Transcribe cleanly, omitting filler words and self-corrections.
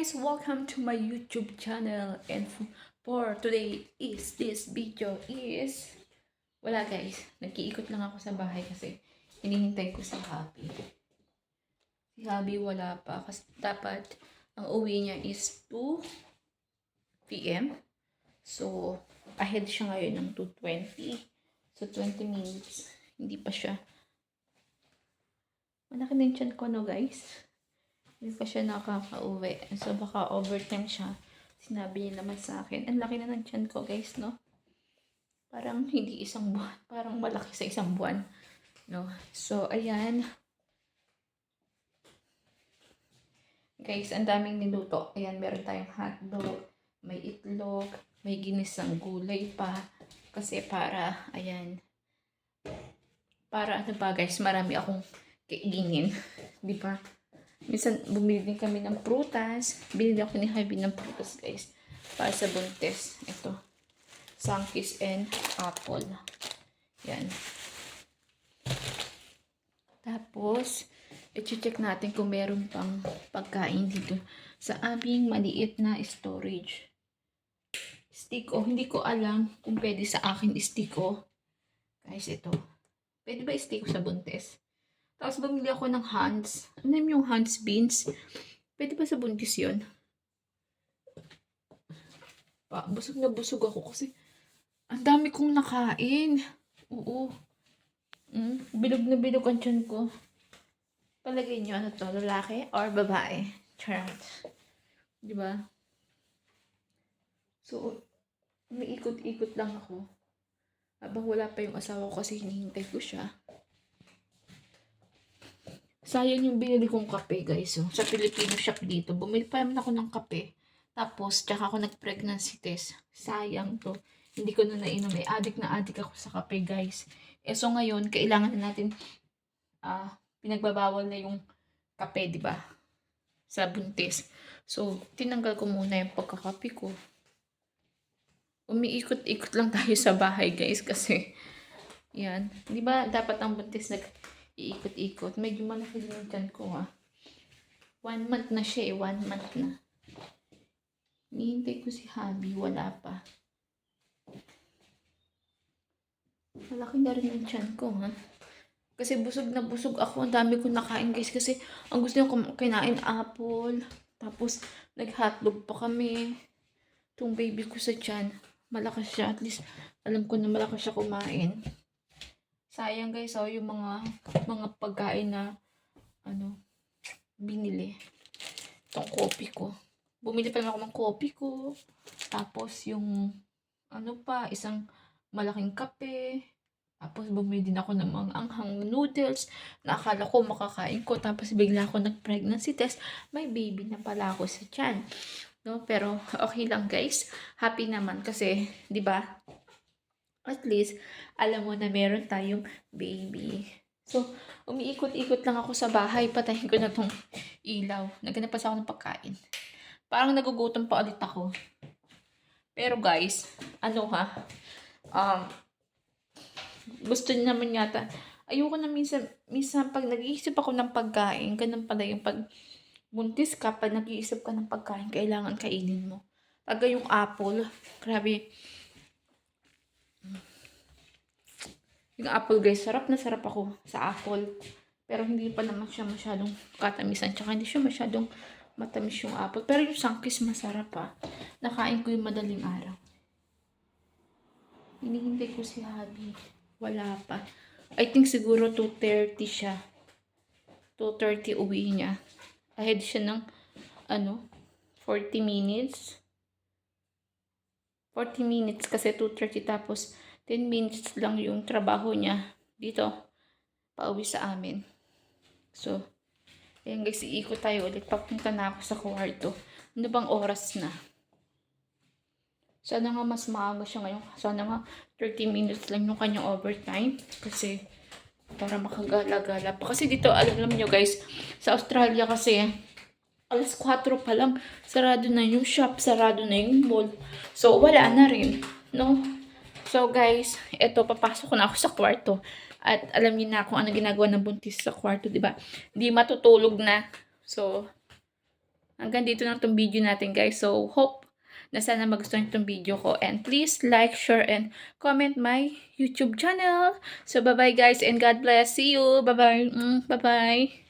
guys, welcome to my YouTube channel, and for today is this video is wala guys, nag-iikot lang ako sa bahay kasi hinihintay ko si Happy. Si Happy wala pa kasi dapat ang uwi niya is 2 p.m. So ahead siya ngayon ng 2:20. So 20 minutes hindi pa siya. Malaki na yung tiyan ko, no guys. Hindi pa siya nakaka-uwi. So, baka overtime siya. Sinabi niya naman sa akin. Ang laki na ng tiyan ko, guys, no? Parang hindi isang buwan. Parang malaki sa isang buwan. No? So, ayan. Guys, ang daming niluto. Ayan, meron tayong hotdog. May itlog. May ginisang gulay pa. Kasi para, ayan. Para ano ba, guys? Marami akong kainin. Di ba? Minsan, bumili din kami ng prutas. Binili ako ni Javi ng prutas, guys. Para sa buntis. Ito. Sangkis and apple. Yan. Tapos, i-check natin kung meron pang pagkain dito sa aming maliit na storage. Stick o. Hindi ko alam kung pwede sa akin stick o. Guys, ito. Pwede ba stick sa buntis? Tapos bumili ako ng Hans. Ano yung Hans beans? Pwede ba sa buntis yun? Busog na busog ako kasi ang dami kong nakain. Oo. Bilog na bilog ang tiyan ko. Palagay nyo ano to? Lalaki or babae? Charot. Diba? So, umiikot-ikot lang ako. Habang wala pa yung asawa ko kasi hinihintay ko siya. Sayang yung binili kong kape, guys. Oh. Sa Filipino shop dito. Bumili pa naman ako ng kape. Tapos, tsaka ako nag-pregnancy test. Sayang to. Hindi ko na nainom. Addict na addict ako sa kape, guys. So ngayon, kailangan na natin pinagbabawal na yung kape, di ba? Sa buntis. So, tinanggal ko muna yung pagkakape ko. Umiikot-ikot lang tayo sa bahay, guys. Kasi, yan. Di ba, dapat ang buntis iikot-ikot. Medyo malaki din yung tiyan ko, 1 month na siya 1 month na. Hinihintay ko si Habi. Wala pa. Malaki na rin yung tiyan ko, Kasi busog na busog ako. Ang dami ko nakain, guys. Kasi ang gusto niya kinain apple. Tapos, nag-hotdog pa kami. Itong baby ko sa tiyan. Malakas siya. At least, alam ko na malakas siya kumain. Sayang guys, yung mga pagkain na binili. Itong coffee ko. Bumili pa naman ako ng coffee ko. Tapos yung isang malaking kape. Tapos bumili din ako ng mga anghang noodles na akala ko makakain ko. Tapos bigla ako nag-pregnancy test. May baby na pala ako sa tiyan. No? Pero okay lang guys. Happy naman kasi, di ba? At least, alam mo na meron tayong baby. So, umiikot-ikot lang ako sa bahay. Patayin ko na tong ilaw. Naghanap pa ako ng pagkain. Parang nagugutom pa ulit ako. Pero guys, gusto niya naman yata. Ayoko na minsan pag nag-iisip ako ng pagkain, ganun pala yung pag buntis ka, pag nag-iisip ka ng pagkain, kailangan kainin mo. Pag yung apple, grabe. Yung apple guys, sarap na sarap ako sa apple. Pero hindi pa naman siya masyadong katamisan. Tsaka hindi siya masyadong matamis yung apple. Pero yung sangkis masarap pa. Nakain ko yung madaling araw. Hinihintay ko si Habi. Wala pa. I think siguro 2:30 siya. 2:30 uwi niya. Ahead siya ng 40 minutes. 40 minutes kasi 2:30 tapos 10 minutes lang yung trabaho niya dito, pauwi sa amin. So, ayan guys, iikot tayo ulit. Papunta na ako sa kwarto. Ano bang oras na? Sana nga mas maaga siya ngayon. Sana nga 30 minutes lang yung kanyang overtime. Kasi, para makagala-gala pa. Kasi dito, alam nyo guys, sa Australia kasi, alas 4 pa lang, sarado na yung shop, sarado na yung mall. So, wala na rin, no? So guys, eto papasok na ako sa kwarto. At alam niyo na kung ano ginagawa ng buntis sa kwarto, 'di ba? Hindi matutulog na. So Hanggang dito na itong video natin guys. So, hope na sana magustuhan itong video ko. And please like, share, and comment my YouTube channel. So, bye-bye guys and God bless. See you. Bye-bye. Bye-bye.